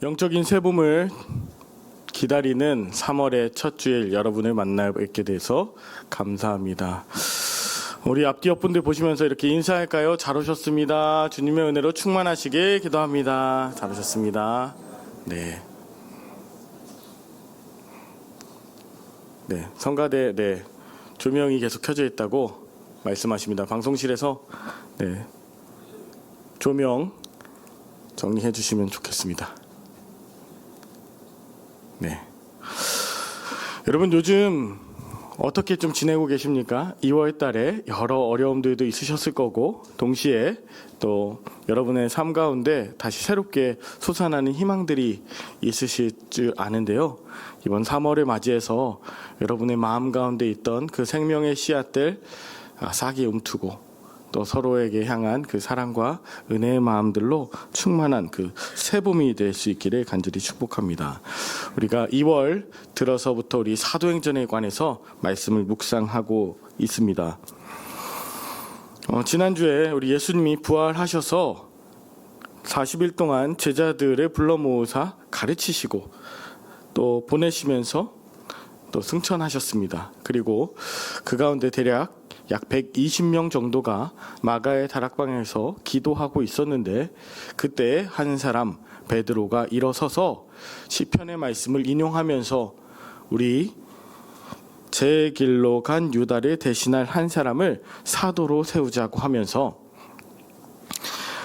영적인 세봄을 기다리는 3월의 첫 주일 여러분을 만나 뵙게 돼서 감사합니다. 우리 앞뒤 옆분들 보시면서 이렇게 인사할까요? 잘 오셨습니다. 주님의 은혜로 충만하시길 기도합니다. 잘 오셨습니다. 네. 성가대 조명이 계속 켜져 있다고 말씀하십니다. 방송실에서 조명 정리해 주시면 좋겠습니다. 여러분 요즘 어떻게 좀 지내고 계십니까? 2월 달에 여러 어려움들도 있으셨을 거고 동시에 또 여러분의 삶 가운데 다시 새롭게 솟아나는 희망들이 있으실 줄 아는데요. 이번 3월을 맞이해서 여러분의 마음 가운데 있던 그 생명의 씨앗들 싹이 움트고 또 서로에게 향한 그 사랑과 은혜의 마음들로 충만한 그 새봄이 될 수 있기를 간절히 축복합니다. 우리가 2월 들어서부터 우리 사도행전에 관해서 말씀을 묵상하고 있습니다. 지난주에 우리 예수님이 부활하셔서 40일 동안 제자들을 불러 모으사 가르치시고 또 보내시면서 또 승천하셨습니다. 그리고 그 가운데 대략 약 120명 정도가 마가의 다락방에서 기도하고 있었는데 그때 한 사람 베드로가 일어서서 시편의 말씀을 인용하면서 우리 제 길로 간 유다를 대신할 한 사람을 사도로 세우자고 하면서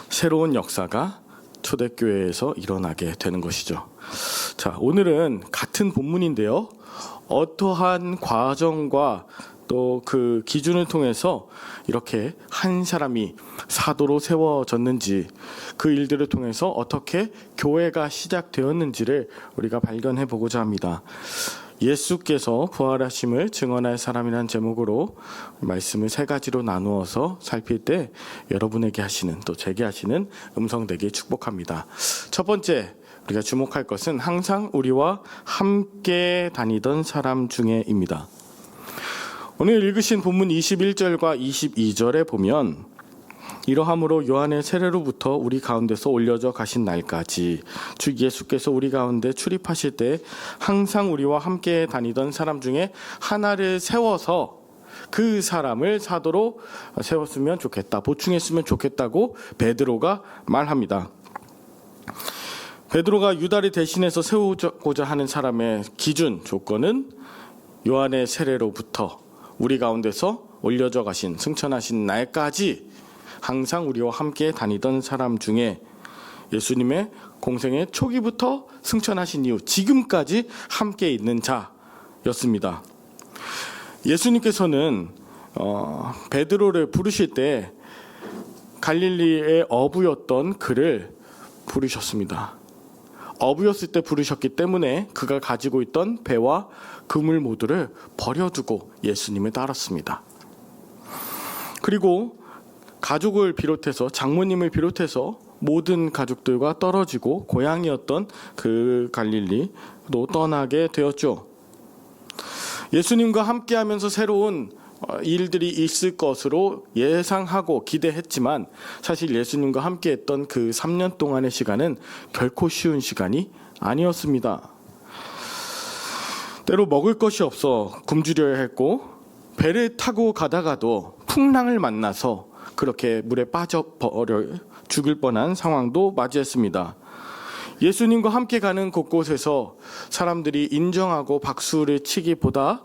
새로운 역사가 초대교회에서 일어나게 되는 것이죠. 자, 오늘은 같은 본문인데요. 어떠한 과정과 또 그 기준을 통해서 이렇게 한 사람이 사도로 세워졌는지 그 일들을 통해서 어떻게 교회가 시작되었는지를 우리가 발견해 보고자 합니다. 예수께서 부활하심을 증언할 사람이란 제목으로 말씀을 세 가지로 나누어서 살필 때 여러분에게 하시는 또 제게 하시는 음성 되길 축복합니다. 첫 번째 우리가 주목할 것은 항상 우리와 함께 다니던 사람 중에입니다. 오늘 읽으신 본문 21절과 22절에 보면 이러함으로 요한의 세례로부터 우리 가운데서 올려져 가신 날까지 주 예수께서 우리 가운데 출입하실 때 항상 우리와 함께 다니던 사람 중에 하나를 세워서 그 사람을 사도로 세웠으면 좋겠다, 보충했으면 좋겠다고 베드로가 말합니다. 베드로가 유다를 대신해서 세우고자 하는 사람의 기준, 조건은 요한의 세례로부터 우리 가운데서 올려져 가신 승천하신 날까지 항상 우리와 함께 다니던 사람 중에 예수님의 공생의 초기부터 승천하신 이후 지금까지 함께 있는 자였습니다. 예수님께서는 베드로를 부르실 때 갈릴리의 어부였던 그를 부르셨습니다. 어부였을 때 부르셨기 때문에 그가 가지고 있던 배와 그물 모두를 버려두고 예수님을 따랐습니다. 그리고 가족을 비롯해서 장모님을 비롯해서 모든 가족들과 떨어지고 고향이었던 그 갈릴리로 떠나게 되었죠. 예수님과 함께하면서 새로운 일들이 있을 것으로 예상하고 기대했지만 사실 예수님과 함께했던 그 3년 동안의 시간은 결코 쉬운 시간이 아니었습니다. 때로 먹을 것이 없어 굶주려야 했고 배를 타고 가다가도 풍랑을 만나서 그렇게 물에 빠져버려 죽을 뻔한 상황도 맞이했습니다. 예수님과 함께 가는 곳곳에서 사람들이 인정하고 박수를 치기보다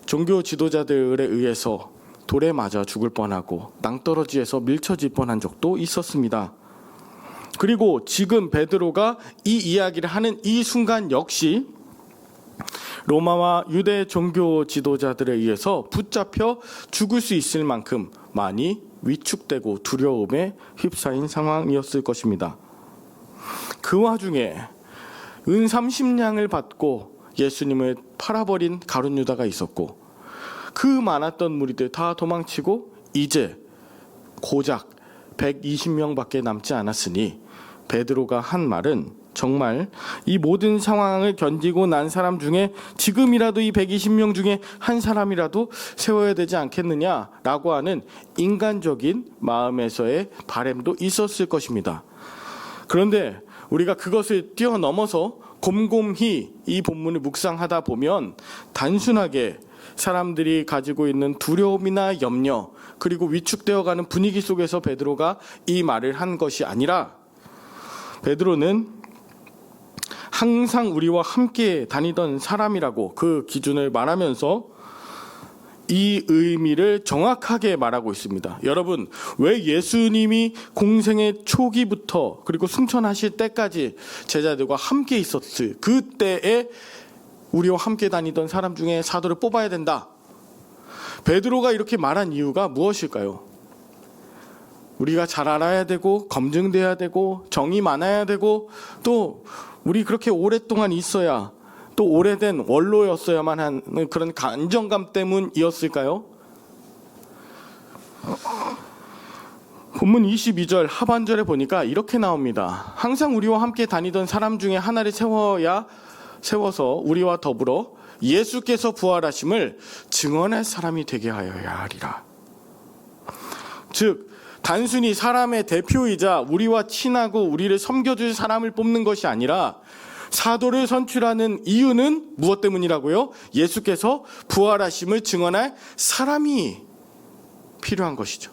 종교 지도자들에 의해서 돌에 맞아 죽을 뻔하고 낭떠러지에서 밀쳐질 뻔한 적도 있었습니다. 그리고 지금 베드로가 이 이야기를 하는 이 순간 역시 로마와 유대 종교 지도자들에 의해서 붙잡혀 죽을 수 있을 만큼 많이 위축되고 두려움에 휩싸인 상황이었을 것입니다. 그 와중에 은 30냥을 받고 예수님을 팔아버린 가룟 유다가 있었고 그 많았던 무리들 다 도망치고 이제 고작 120명밖에 남지 않았으니 베드로가 한 말은 정말 이 모든 상황을 견디고 난 사람 중에 지금이라도 이 120명 중에 한 사람이라도 세워야 되지 않겠느냐라고 하는 인간적인 마음에서의 바람도 있었을 것입니다. 그런데 우리가 그것을 뛰어넘어서 곰곰이 이 본문을 묵상하다 보면 단순하게 사람들이 가지고 있는 두려움이나 염려, 그리고 위축되어가는 분위기 속에서 베드로가 이 말을 한 것이 아니라, 베드로는 항상 우리와 함께 다니던 사람이라고 그 기준을 말하면서 이 의미를 정확하게 말하고 있습니다. 여러분, 왜 예수님이 공생의 초기부터 그리고 승천하실 때까지 제자들과 함께 있었을 그때에 우리와 함께 다니던 사람 중에 사도를 뽑아야 된다, 베드로가 이렇게 말한 이유가 무엇일까요? 우리가 잘 알아야 되고 검증돼야 되고 정이 많아야 되고 또 우리 그렇게 오랫동안 있어야, 또 오래된 원로였어야만 하는 그런 안정감 때문이었을까요? 본문 22절 하반절에 보니까 이렇게 나옵니다. 항상 우리와 함께 다니던 사람 중에 하나를 세워서 우리와 더불어 예수께서 부활하심을 증언할 사람이 되게 하여야 하리라. 즉, 단순히 사람의 대표이자 우리와 친하고 우리를 섬겨줄 사람을 뽑는 것이 아니라 사도를 선출하는 이유는 무엇 때문이라고요? 예수께서 부활하심을 증언할 사람이 필요한 것이죠.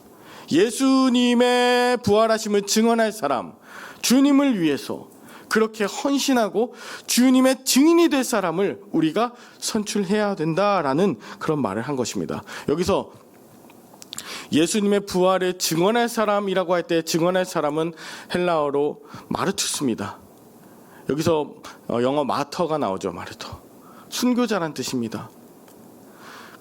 예수님의 부활하심을 증언할 사람, 주님을 위해서 그렇게 헌신하고 주님의 증인이 될 사람을 우리가 선출해야 된다라는 그런 말을 한 것입니다. 여기서 예수님의 부활을 증언할 사람이라고 할 때 증언할 사람은 헬라어로 마르투스입니다. 여기서 영어 마터가 나오죠. 마르터. 순교자란 뜻입니다.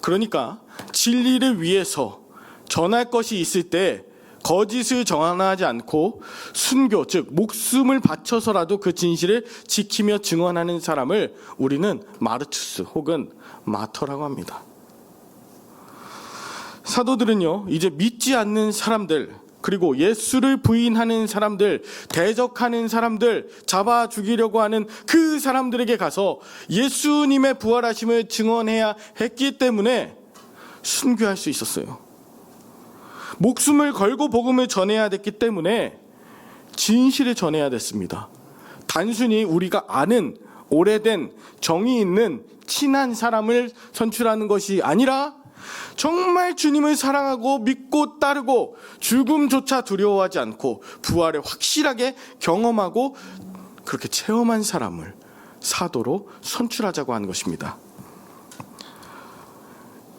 그러니까 진리를 위해서 전할 것이 있을 때 거짓을 전하지 않고 순교, 즉 목숨을 바쳐서라도 그 진실을 지키며 증언하는 사람을 우리는 마르투스 혹은 마터라고 합니다. 사도들은요, 이제 믿지 않는 사람들, 그리고 예수를 부인하는 사람들, 대적하는 사람들, 잡아 죽이려고 하는 그 사람들에게 가서 예수님의 부활하심을 증언해야 했기 때문에 순교할 수 있었어요. 목숨을 걸고 복음을 전해야 됐기 때문에 진실을 전해야 됐습니다. 단순히 우리가 아는 오래된 정이 있는 친한 사람을 선출하는 것이 아니라 정말 주님을 사랑하고 믿고 따르고 죽음조차 두려워하지 않고 부활을 확실하게 경험하고 그렇게 체험한 사람을 사도로 선출하자고 하는 것입니다.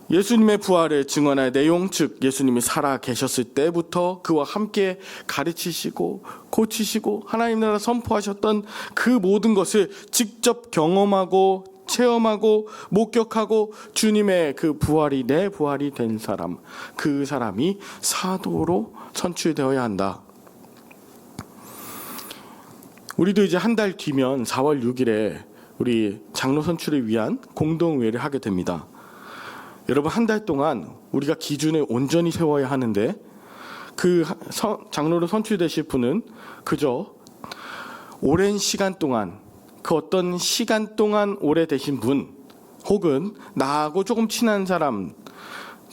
예수님의 부활을 증언할 내용, 즉 예수님이 살아 계셨을 때부터 그와 함께 가르치시고 고치시고 하나님 나라 선포하셨던 그 모든 것을 직접 경험하고 체험하고 목격하고 주님의 그 부활이 내 부활이 된 사람, 그 사람이 사도로 선출되어야 한다. 우리도 이제 한 달 뒤면 4월 6일에 우리 장로 선출을 위한 공동회의를 하게 됩니다. 여러분, 한 달 동안 우리가 기준을 온전히 세워야 하는데 그 장로로 선출되실 분은 그저 오랜 시간 동안, 그 어떤 시간 동안 오래 되신 분, 혹은 나하고 조금 친한 사람,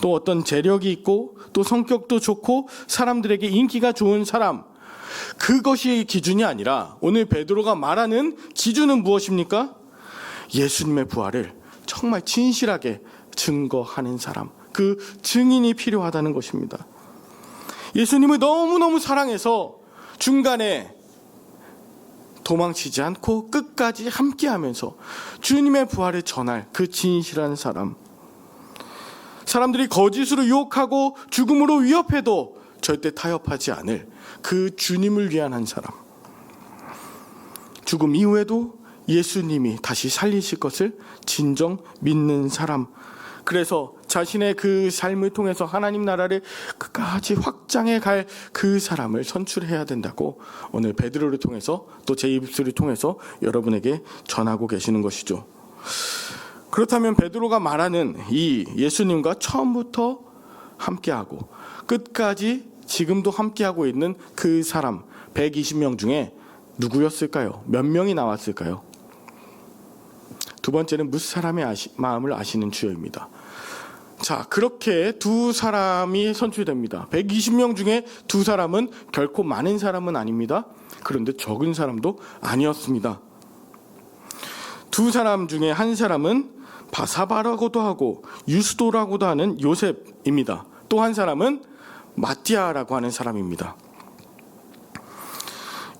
또 어떤 재력이 있고 또 성격도 좋고 사람들에게 인기가 좋은 사람, 그것이 기준이 아니라 오늘 베드로가 말하는 기준은 무엇입니까? 예수님의 부활을 정말 진실하게 증거하는 사람, 그 증인이 필요하다는 것입니다. 예수님을 너무너무 사랑해서 중간에 도망치지 않고 끝까지 함께하면서 주님의 부활을 전할 그 진실한 사람, 사람들이 거짓으로 유혹하고 죽음으로 위협해도 절대 타협하지 않을 그 주님을 위한 한 사람, 죽음 이후에도 예수님이 다시 살리실 것을 진정 믿는 사람, 그래서 자신의 그 삶을 통해서 하나님 나라를 끝까지 확장해 갈 그 사람을 선출해야 된다고 오늘 베드로를 통해서 또 제 입술을 통해서 여러분에게 전하고 계시는 것이죠. 그렇다면 베드로가 말하는 이 예수님과 처음부터 함께하고 끝까지 지금도 함께하고 있는 그 사람 120명 중에 누구였을까요? 몇 명이 나왔을까요? 두 번째는 무사람의 마음을 아시는 주여입니다. 자, 그렇게 두 사람이 선출됩니다. 120명 중에 두 사람은 결코 많은 사람은 아닙니다. 그런데 적은 사람도 아니었습니다. 두 사람 중에 한 사람은 바사바라고도 하고 유스도라고도 하는 요셉입니다. 또 한 사람은 마띠아라고 하는 사람입니다.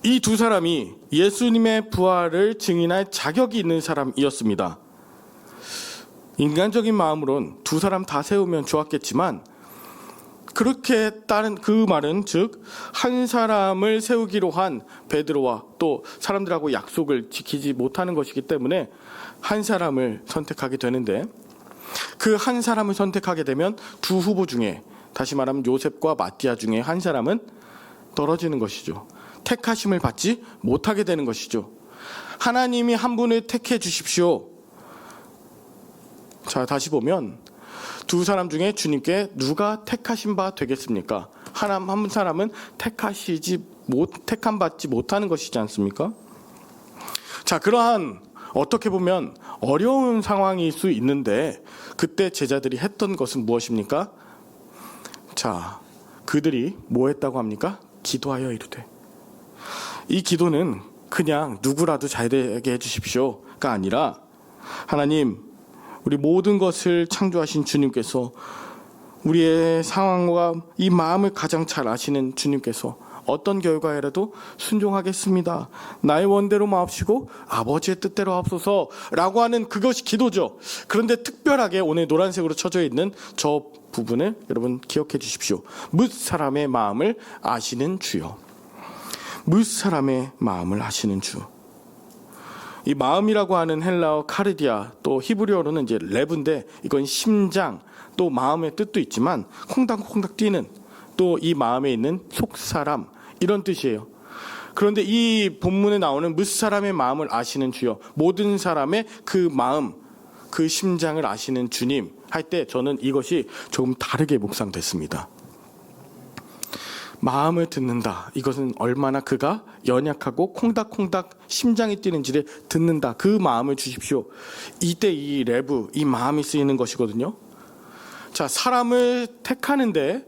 이 두 사람이 예수님의 부활을 증인할 자격이 있는 사람이었습니다. 인간적인 마음으론 두 사람 다 세우면 좋았겠지만 그렇게 따른 그 말은 즉 한 사람을 세우기로 한 베드로와 또 사람들하고 약속을 지키지 못하는 것이기 때문에 한 사람을 선택하게 되는데 그 한 사람을 선택하게 되면 두 후보 중에 다시 말하면 요셉과 마띠아 중에 한 사람은 떨어지는 것이죠. 택하심을 받지 못하게 되는 것이죠. 하나님이 한 분을 택해 주십시오. 자, 다시 보면 두 사람 중에 주님께 누가 택하신 바 되겠습니까? 한 사람은 택함 받지 못하는 것이지 않습니까? 자, 그러한 어떻게 보면 어려운 상황일 수 있는데 그때 제자들이 했던 것은 무엇입니까? 자, 그들이 뭐 했다고 합니까? 기도하여 이르되. 이 기도는 그냥 누구라도 잘 되게 해주십시오가 아니라 하나님, 우리 모든 것을 창조하신 주님께서 우리의 상황과 이 마음을 가장 잘 아시는 주님께서 어떤 결과에라도 순종하겠습니다. 나의 원대로 마옵시고 아버지의 뜻대로 하옵소서라고 하는 그것이 기도죠. 그런데 특별하게 오늘 노란색으로 쳐져 있는 저 부분을 여러분 기억해 주십시오. 뭇 사람의 마음을 아시는 주요. 뭇 사람의 마음을 아시는 주. 이 마음이라고 하는 헬라어 카르디아, 또 히브리어로는 이제 레브인데 이건 심장, 또 마음의 뜻도 있지만 콩닥콩닥 뛰는, 또 이 마음에 있는 속사람, 이런 뜻이에요. 그런데 이 본문에 나오는 뭇 사람의 마음을 아시는 주여, 모든 사람의 그 마음, 그 심장을 아시는 주님 할 때 저는 이것이 조금 다르게 묵상됐습니다. 마음을 듣는다. 이것은 얼마나 그가 연약하고 콩닥콩닥 심장이 뛰는지를 듣는다. 그 마음을 주십시오. 이때 이 레브, 이 마음이 쓰이는 것이거든요. 자, 사람을 택하는데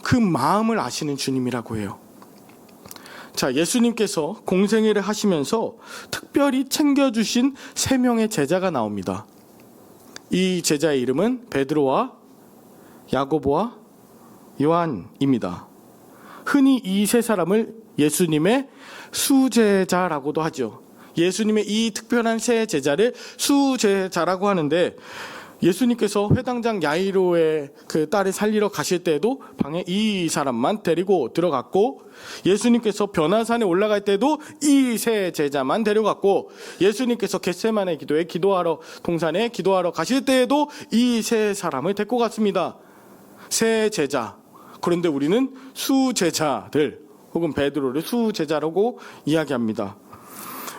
그 마음을 아시는 주님이라고 해요. 자, 예수님께서 공생애를 하시면서 특별히 챙겨주신 3명의 제자가 나옵니다. 이 제자의 이름은 베드로와 야고보와 요한입니다. 흔히 이 세 사람을 예수님의 수제자라고도 하죠. 예수님의 이 특별한 세 제자를 수제자라고 하는데 예수님께서 회당장 야이로의 그 딸을 살리러 가실 때에도 방에 이 사람만 데리고 들어갔고, 예수님께서 변화산에 올라갈 때도 이 세 제자만 데려갔고, 예수님께서 겟세마네 기도에 동산에 기도하러 가실 때에도 이 세 사람을 데리고 갔습니다. 세 제자. 그런데 우리는 수제자들 혹은 베드로를 수제자라고 이야기합니다.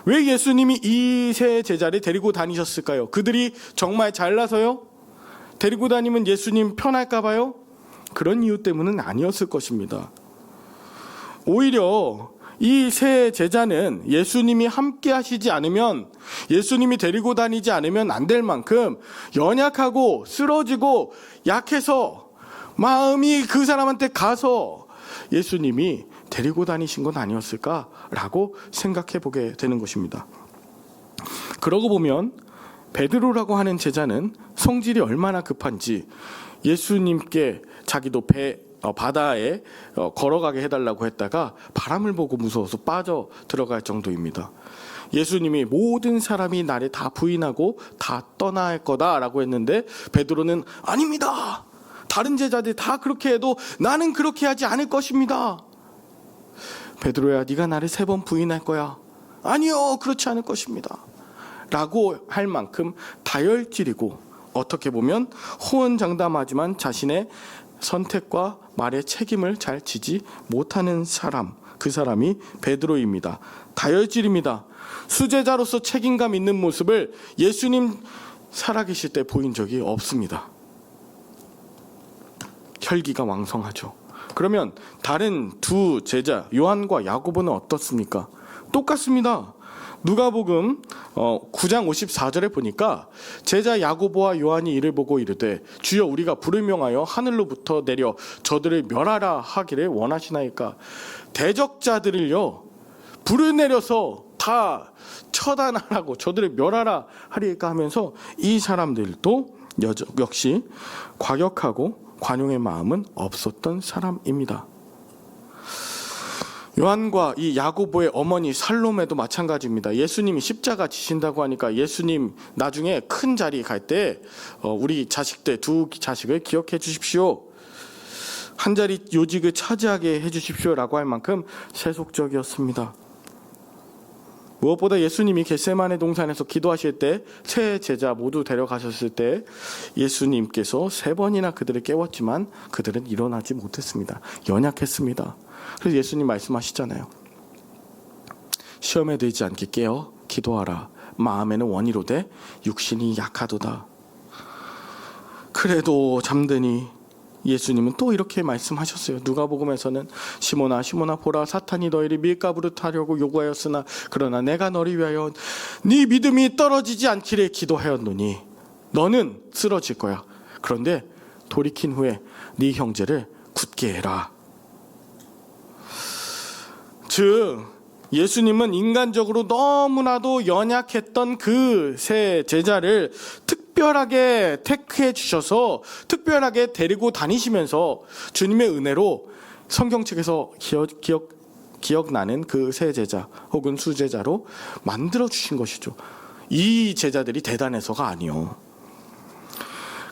왜 예수님이 이 세 제자를 데리고 다니셨을까요? 그들이 정말 잘나서요? 데리고 다니면 예수님 편할까 봐요? 그런 이유 때문은 아니었을 것입니다. 오히려 이 세 제자는 예수님이 함께 하시지 않으면, 예수님이 데리고 다니지 않으면 안 될 만큼 연약하고 쓰러지고 약해서 마음이 그 사람한테 가서 예수님이 데리고 다니신 건 아니었을까라고 생각해 보게 되는 것입니다. 그러고 보면 베드로라고 하는 제자는 성질이 얼마나 급한지 예수님께 자기도 바다에 걸어가게 해달라고 했다가 바람을 보고 무서워서 빠져 들어갈 정도입니다. 예수님이 모든 사람이 나를 다 부인하고 다 떠날 거다라고 했는데 베드로는 아닙니다. 다른 제자들 다 그렇게 해도 나는 그렇게 하지 않을 것입니다. 베드로야, 네가 나를 3번 부인할 거야. 아니요, 그렇지 않을 것입니다. 라고 할 만큼 다혈질이고 어떻게 보면 호언장담하지만 자신의 선택과 말의 책임을 잘 지지 못하는 사람, 그 사람이 베드로입니다. 다혈질입니다. 수제자로서 책임감 있는 모습을 예수님 살아계실 때 보인 적이 없습니다. 혈기가 왕성하죠. 그러면 다른 두 제자 요한과 야고보는 어떻습니까? 똑같습니다. 누가복음 9장 54절에 보니까 제자 야고보와 요한이 이를 보고 이르되 주여 우리가 불을 명하여 하늘로부터 내려 저들을 멸하라 하기를 원하시나이까. 대적자들을요 불을 내려서 다 처단하라고, 저들을 멸하라 하리까 하면서 이 사람들도 역시 과격하고 관용의 마음은 없었던 사람입니다. 요한과 이 야고보의 어머니 살로메도 마찬가지입니다. 예수님이 십자가 지신다고 하니까 예수님 나중에 큰 자리 갈 때 우리 자식들, 두 자식을 기억해 주십시오, 한 자리 요직을 차지하게 해 주십시오라고 할 만큼 세속적이었습니다. 무엇보다 예수님이 겟세마네 동산에서 기도하실 때 세 제자 모두 데려가셨을 때 예수님께서 3번이나 그들을 깨웠지만 그들은 일어나지 못했습니다. 연약했습니다. 그래서 예수님 말씀하시잖아요. 시험에 들지 않게 깨어 기도하라. 마음에는 원이로되 육신이 약하도다. 그래도 잠드니 예수님은 또 이렇게 말씀하셨어요. 누가복음에서는 시몬아 시몬아 보라, 사탄이 너희를 밀가부를 하려고 요구하였으나 그러나 내가 너를 위하여 네 믿음이 떨어지지 않기를 기도하였노니 너는 쓰러질 거야. 그런데 돌이킨 후에 네 형제를 굳게 해라. 즉 예수님은 인간적으로 너무나도 연약했던 그 세 제자를 특별하게 택해 주셔서 특별하게 데리고 다니시면서 주님의 은혜로 성경책에서 기억나는 그 세 제자 혹은 수제자로 만들어 주신 것이죠. 이 제자들이 대단해서가 아니요.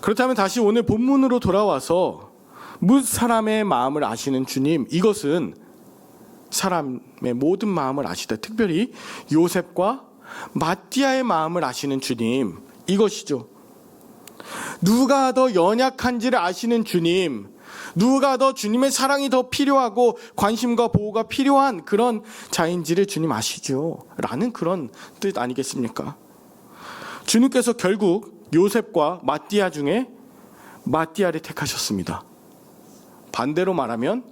그렇다면 다시 오늘 본문으로 돌아와서 뭇 사람의 마음을 아시는 주님, 이것은 사람의 모든 마음을 아시되 특별히 요셉과 마띠아의 마음을 아시는 주님, 이것이죠. 누가 더 연약한지를 아시는 주님, 누가 더 주님의 사랑이 더 필요하고 관심과 보호가 필요한 그런 자인지를 주님 아시죠 라는 그런 뜻 아니겠습니까? 주님께서 결국 요셉과 마띠아 중에 마띠아를 택하셨습니다. 반대로 말하면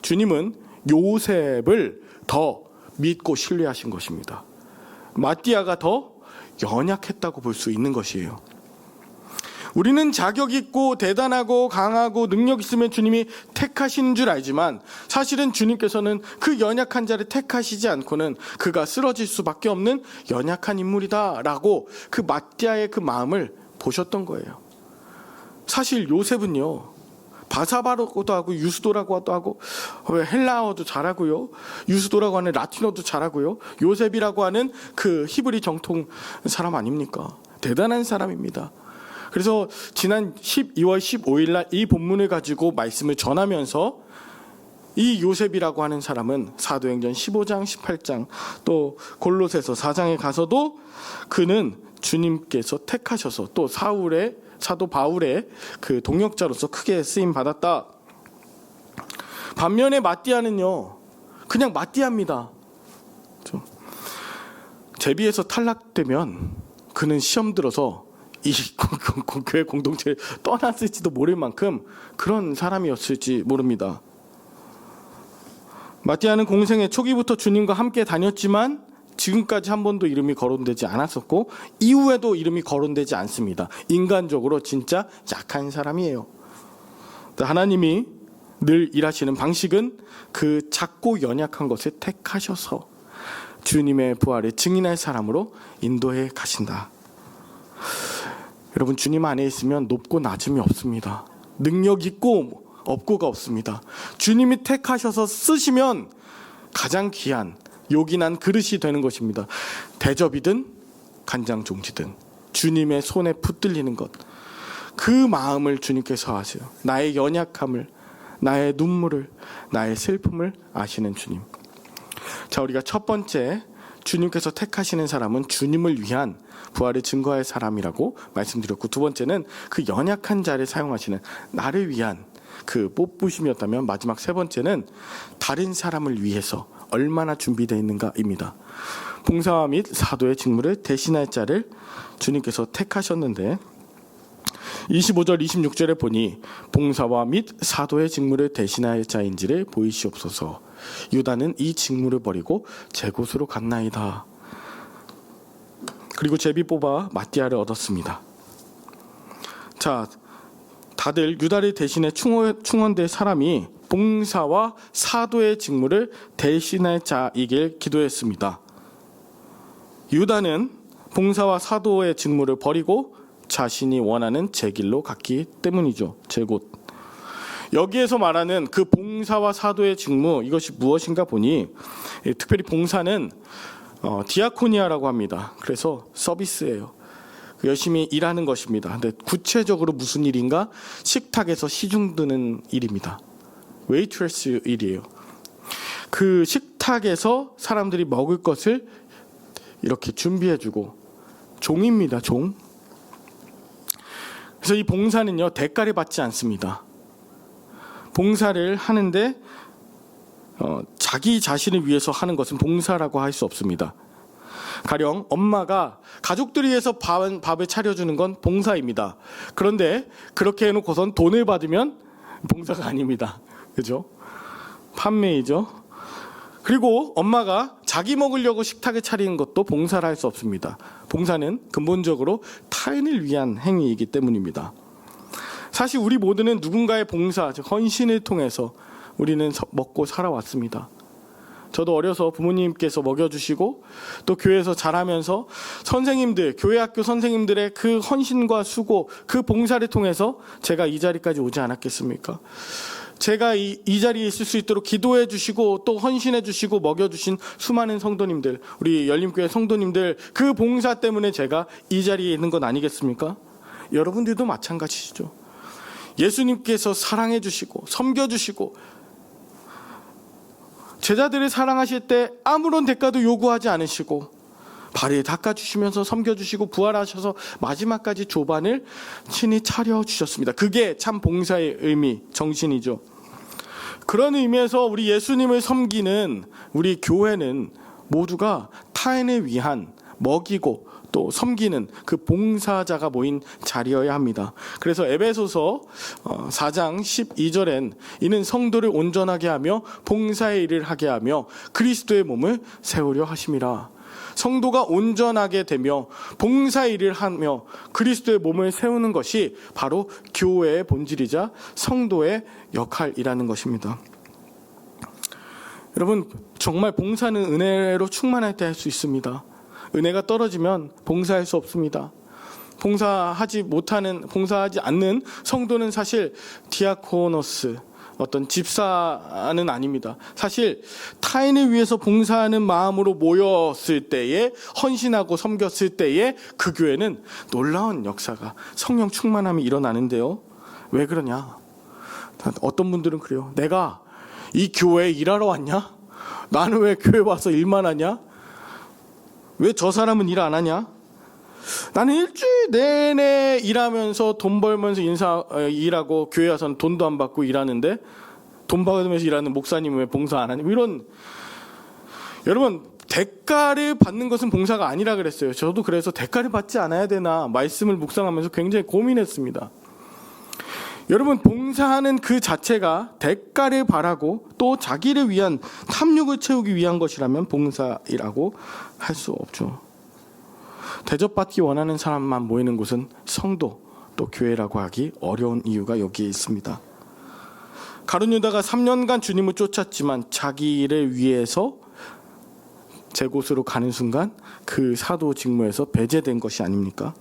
주님은 요셉을 더 믿고 신뢰하신 것입니다. 마띠아가 더 연약했다고 볼 수 있는 것이에요. 우리는 자격 있고 대단하고 강하고 능력 있으면 주님이 택하시는 줄 알지만 사실은 주님께서는 그 연약한 자를 택하시지 않고는 그가 쓰러질 수밖에 없는 연약한 인물이다라고 그 마띠아의 그 마음을 보셨던 거예요. 사실 요셉은요, 바사바로도 하고 유스도라고도 하고 헬라어도 잘하고요, 유스도라고 하는 라틴어도 잘하고요, 요셉이라고 하는 그 히브리 정통 사람 아닙니까? 대단한 사람입니다. 그래서 지난 12월 15일 날 이 본문을 가지고 말씀을 전하면서 이 요셉이라고 하는 사람은 사도행전 15장 18장 또 골로새서 4장에 가서도 그는 주님께서 택하셔서 또 사도 바울의 그 동역자로서 크게 쓰임 받았다. 반면에 마띠아는요, 그냥 마띠아입니다. 제비에서 탈락되면 그는 시험 들어서 이 교회 공동체를 떠났을지도 모를 만큼 그런 사람이었을지 모릅니다. 마띠아는 공생의 초기부터 주님과 함께 다녔지만 지금까지 한 번도 이름이 거론되지 않았었고 이후에도 이름이 거론되지 않습니다. 인간적으로 진짜 약한 사람이에요. 하나님이 늘 일하시는 방식은 그 작고 연약한 것을 택하셔서 주님의 부활을 증인할 사람으로 인도해 가신다. 여러분, 주님 안에 있으면 높고 낮음이 없습니다. 능력 있고 없고가 없습니다. 주님이 택하셔서 쓰시면 가장 귀한 요긴한 그릇이 되는 것입니다. 대접이든 간장 종지든 주님의 손에 붙들리는 것, 그 마음을 주님께서 아세요. 나의 연약함을, 나의 눈물을, 나의 슬픔을 아시는 주님. 자, 우리가 첫 번째 주님께서 택하시는 사람은 주님을 위한 부활을 증거할 사람이라고 말씀드렸고, 두 번째는 그 연약한 자를 사용하시는 나를 위한 그 뽑으심이었다면, 마지막 세 번째는 다른 사람을 위해서 얼마나 준비되어 있는가입니다. 봉사와 및 사도의 직무를 대신할 자를 주님께서 택하셨는데 25절 26절에 보니 봉사와 및 사도의 직무를 대신할 자인지를 보이시옵소서. 유다는 이 직무를 버리고 제 곳으로 갔나이다. 그리고 제비 뽑아 마띠아를 얻었습니다. 자, 다들 유다를 대신해 충원될 사람이 봉사와 사도의 직무를 대신할 자이길 기도했습니다. 유다는 봉사와 사도의 직무를 버리고 자신이 원하는 제 길로 갔기 때문이죠. 제 곳. 여기에서 말하는 그 봉사와 사도의 직무, 이것이 무엇인가 보니 특별히 봉사는 디아코니아라고 합니다. 그래서 서비스예요. 열심히 일하는 것입니다. 근데 구체적으로 무슨 일인가? 식탁에서 시중 드는 일입니다. 웨이트레스 일이에요. 그 식탁에서 사람들이 먹을 것을 이렇게 준비해주고, 종입니다. 종. 그래서 이 봉사는요, 대가를 받지 않습니다. 봉사를 하는데 자기 자신을 위해서 하는 것은 봉사라고 할 수 없습니다. 가령 엄마가 가족들을 위해서 밥을 차려주는 건 봉사입니다. 그런데 그렇게 해놓고선 돈을 받으면 봉사가 아닙니다. 그죠? 판매이죠. 그리고 엄마가 자기 먹으려고 식탁을 차리는 것도 봉사를 할 수 없습니다. 봉사는 근본적으로 타인을 위한 행위이기 때문입니다. 사실 우리 모두는 누군가의 봉사, 즉 헌신을 통해서 우리는 먹고 살아왔습니다. 저도 어려서 부모님께서 먹여주시고 또 교회에서 자라면서 선생님들, 교회 학교 선생님들의 그 헌신과 수고, 그 봉사를 통해서 제가 이 자리까지 오지 않았겠습니까? 제가 이 자리에 있을 수 있도록 기도해 주시고 또 헌신해 주시고 먹여주신 수많은 성도님들, 우리 열림교회 성도님들, 그 봉사 때문에 제가 이 자리에 있는 건 아니겠습니까? 여러분들도 마찬가지시죠. 예수님께서 사랑해 주시고 섬겨 주시고 제자들을 사랑하실 때 아무런 대가도 요구하지 않으시고 발을 닦아주시면서 섬겨주시고 부활하셔서 마지막까지 조반을 친히 차려주셨습니다. 그게 참 봉사의 의미, 정신이죠. 그런 의미에서 우리 예수님을 섬기는 우리 교회는 모두가 타인을 위한 먹이고 또 섬기는 그 봉사자가 모인 자리여야 합니다. 그래서 에베소서 4장 12절엔 이는 성도를 온전하게 하며 봉사의 일을 하게 하며 그리스도의 몸을 세우려 하심이라. 성도가 온전하게 되며 봉사의 일을 하며 그리스도의 몸을 세우는 것이 바로 교회의 본질이자 성도의 역할이라는 것입니다. 여러분, 정말 봉사는 은혜로 충만할 때 할 수 있습니다. 은혜가 떨어지면 봉사할 수 없습니다. 봉사하지 않는 성도는 사실 디아코노스, 어떤 집사는 아닙니다. 사실 타인을 위해서 봉사하는 마음으로 모였을 때에, 헌신하고 섬겼을 때에 그 교회는 놀라운 역사가, 성령 충만함이 일어나는데요. 왜 그러냐? 어떤 분들은 그래요. 내가 이 교회에 일하러 왔냐? 나는 왜 교회 와서 일만 하냐? 왜 저 사람은 일 안 하냐? 나는 일주일 내내 일하면서 돈 벌면서 일하고 교회 와서는 돈도 안 받고 일하는데 돈 받으면서 일하는 목사님은 왜 봉사 안 하냐? 이런, 여러분, 대가를 받는 것은 봉사가 아니라 그랬어요. 저도 그래서 대가를 받지 않아야 되나 말씀을 묵상하면서 굉장히 고민했습니다. 여러분, 봉사하는 그 자체가 대가를 바라고 또 자기를 위한 탐욕을 채우기 위한 것이라면 봉사이라고 할 수 없죠. 대접받기 원하는 사람만 모이는 곳은 성도 또 교회라고 하기 어려운 이유가 여기에 있습니다. 가룟 유다가 3년간 주님을 쫓았지만 자기를 위해서 제 곳으로 가는 순간 그 사도 직무에서 배제된 것이 아닙니까?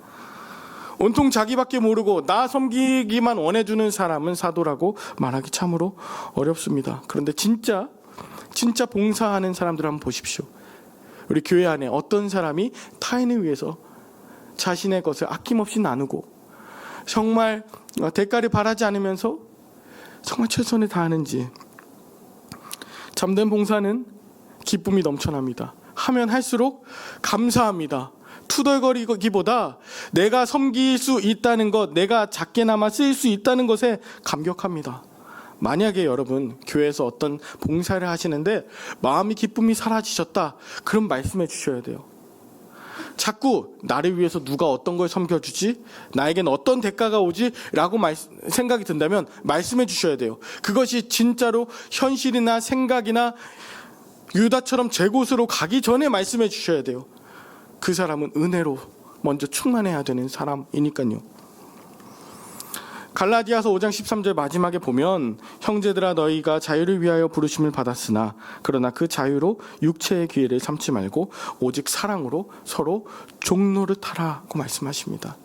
온통 자기밖에 모르고 나 섬기기만 원해주는 사람은 사도라고 말하기 참으로 어렵습니다. 그런데 진짜 봉사하는 사람들 한번 보십시오. 우리 교회 안에 어떤 사람이 타인을 위해서 자신의 것을 아낌없이 나누고 정말 대가를 바라지 않으면서 정말 최선을 다하는지. 참된 봉사는 기쁨이 넘쳐납니다. 하면 할수록 감사합니다. 투덜거리기보다 내가 섬길 수 있다는 것, 내가 작게나마 쓰일 수 있다는 것에 감격합니다. 만약에 여러분 교회에서 어떤 봉사를 하시는데 마음이 기쁨이 사라지셨다, 그럼 말씀해 주셔야 돼요. 자꾸 나를 위해서 누가 어떤 걸 섬겨주지? 나에겐 어떤 대가가 오지? 라고 생각이 든다면 말씀해 주셔야 돼요. 그것이 진짜로 현실이나 생각이나 유다처럼 제 곳으로 가기 전에 말씀해 주셔야 돼요. 그 사람은 은혜로 먼저 충만해야 되는 사람이니까요. 갈라디아서 5장 13절 마지막에 보면 형제들아 너희가 자유를 위하여 부르심을 받았으나 그러나 그 자유로 육체의 기회를 삼지 말고 오직 사랑으로 서로 종노릇하라고 말씀하십니다.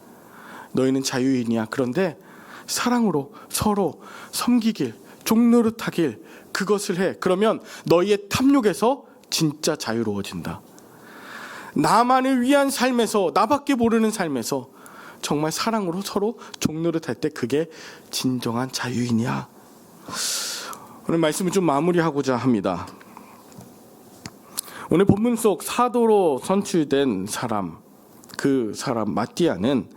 너희는 자유인이야. 그런데 사랑으로 서로 섬기길, 종노릇하길, 그것을 해. 그러면 너희의 탐욕에서 진짜 자유로워진다. 나만을 위한 삶에서, 나밖에 모르는 삶에서 정말 사랑으로 서로 종노릇할 때 그게 진정한 자유인이야. 오늘 말씀을 좀 마무리하고자 합니다. 오늘 본문 속 사도로 선출된 사람, 그 사람 마띠아는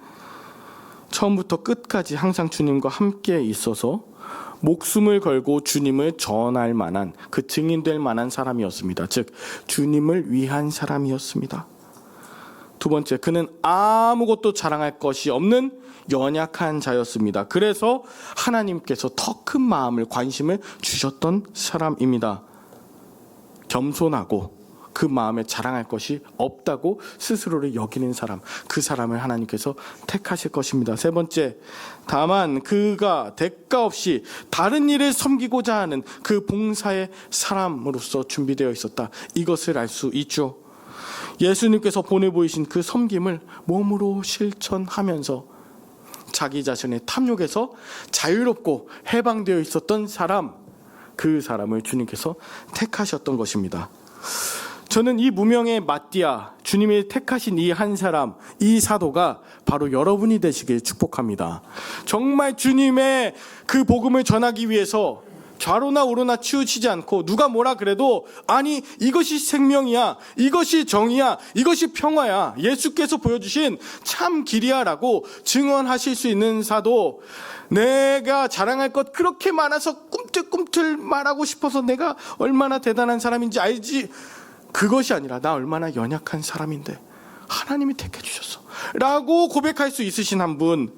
처음부터 끝까지 항상 주님과 함께 있어서 목숨을 걸고 주님을 전할 만한, 그 증인될 만한 사람이었습니다. 즉 주님을 위한 사람이었습니다. 두 번째, 그는 아무것도 자랑할 것이 없는 연약한 자였습니다. 그래서 하나님께서 더 큰 마음을, 관심을 주셨던 사람입니다. 겸손하고 그 마음에 자랑할 것이 없다고 스스로를 여기는 사람, 그 사람을 하나님께서 택하실 것입니다. 세 번째, 다만 그가 대가 없이 다른 일을 섬기고자 하는 그 봉사의 사람으로서 준비되어 있었다. 이것을 알 수 있죠. 예수님께서 보내보이신 그 섬김을 몸으로 실천하면서 자기 자신의 탐욕에서 자유롭고 해방되어 있었던 사람, 그 사람을 주님께서 택하셨던 것입니다. 저는 이 무명의 마띠아, 주님이 택하신 이 한 사람, 이 사도가 바로 여러분이 되시길 축복합니다. 정말 주님의 그 복음을 전하기 위해서 좌로나 우로나 치우치지 않고 누가 뭐라 그래도 아니 이것이 생명이야, 이것이 정의야, 이것이 평화야, 예수께서 보여주신 참 길이야 라고 증언하실 수 있는 사도, 내가 자랑할 것 그렇게 많아서 꿈틀꿈틀 말하고 싶어서 내가 얼마나 대단한 사람인지 알지, 그것이 아니라 나 얼마나 연약한 사람인데 하나님이 택해 주셨어 라고 고백할 수 있으신 한 분,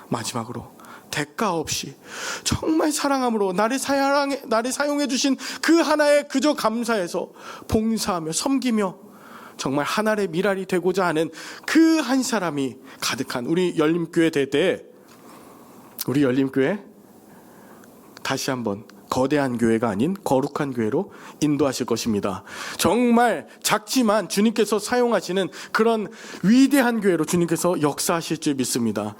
마지막으로 대가 없이 정말 사랑함으로 나를 사용해 주신 그 하나에 그저 감사해서 봉사하며 섬기며 정말 하나의 미랄이 되고자 하는 그 한 사람이 가득한 우리 열림교회 대대, 우리 열림교회 다시 한번 거대한 교회가 아닌 거룩한 교회로 인도하실 것입니다. 정말 작지만 주님께서 사용하시는 그런 위대한 교회로 주님께서 역사하실 줄 믿습니다.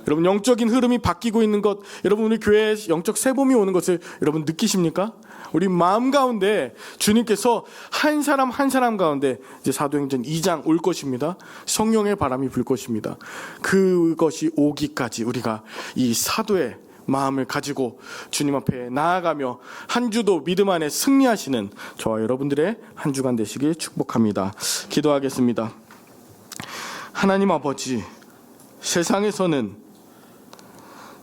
여러분, 영적인 흐름이 바뀌고 있는 것, 여러분 우리 교회에 영적 새봄이 오는 것을 여러분 느끼십니까? 우리 마음 가운데 주님께서 한 사람 한 사람 가운데 이제 사도행전 2장 올 것입니다. 성령의 바람이 불 것입니다. 그것이 오기까지 우리가 이 사도의 마음을 가지고 주님 앞에 나아가며 한 주도 믿음 안에 승리하시는 저와 여러분들의 한 주간 되시길 축복합니다. 기도하겠습니다. 하나님 아버지, 세상에서는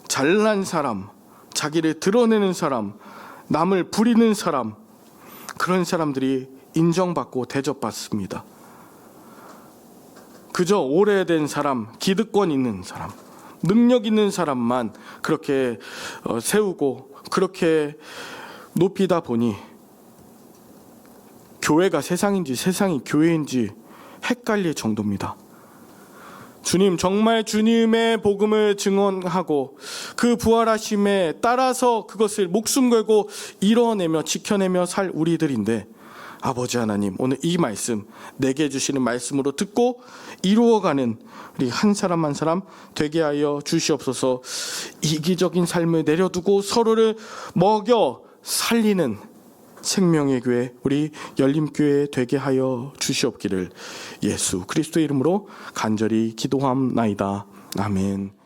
잘난 사람, 자기를 드러내는 사람, 남을 부리는 사람, 그런 사람들이 인정받고 대접받습니다. 그저 오래된 사람, 기득권 있는 사람, 능력 있는 사람만 그렇게 세우고 그렇게 높이다 보니 교회가 세상인지 세상이 교회인지 헷갈릴 정도입니다. 주님, 정말 주님의 복음을 증언하고 그 부활하심에 따라서 그것을 목숨 걸고 이뤄내며 지켜내며 살 우리들인데, 아버지 하나님, 오늘 이 말씀 내게 주시는 말씀으로 듣고 이루어가는 우리 한 사람 한 사람 되게 하여 주시옵소서. 이기적인 삶을 내려두고 서로를 먹여 살리는 생명의 교회, 우리 열림교회 되게 하여 주시옵기를 예수 그리스도의 이름으로 간절히 기도함나이다. 아멘.